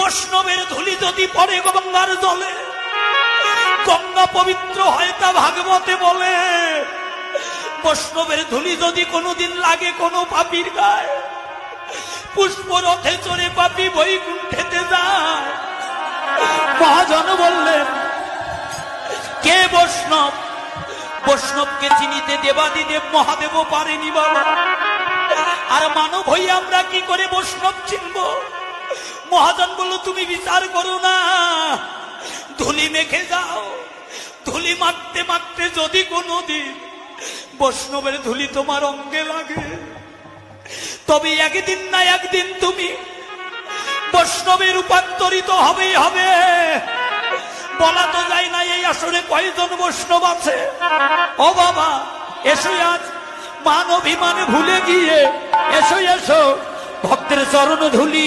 বৈষ্ণবের ধুলি যদি পড়ে গঙ্গার জলে, গঙ্গা পবিত্র হয়, তা ভাগবতে বলে। বৈষ্ণবের ধুলি যদি কোনোদিন লাগে কোনো পাপীর গায়ে, পুষ্প রথে চড়ে পাপী বৈকুণ্ঠেতে যায়। মহাজন বললেন, কে বৈষ্ণব? বৈষ্ণবকে চিনিতে দেবাদিদেব মহাদেব পারেনি বাবা। আর মানব হই আমরা কি করে বৈষ্ণব চিনব? মহাজন বলল, তুমি বিচার করো না, ধুলি মেখে যাও। ধুলি মাখতে মাখতে যদি কোনোদিন বৈষ্ণবের ধুলি তোমার অঙ্গে লাগে, তবে একদিন না একদিন তুমি বৈষ্ণবে রূপান্তরিত হবেই হবে। বলা তো যায় না এই আসরে কয়জন বৈষ্ণব আছে। ও বাবা, এসো, আজ মান অভিমানে ভুলে গিয়ে এসো এসো ভক্তের চরণ ধুলি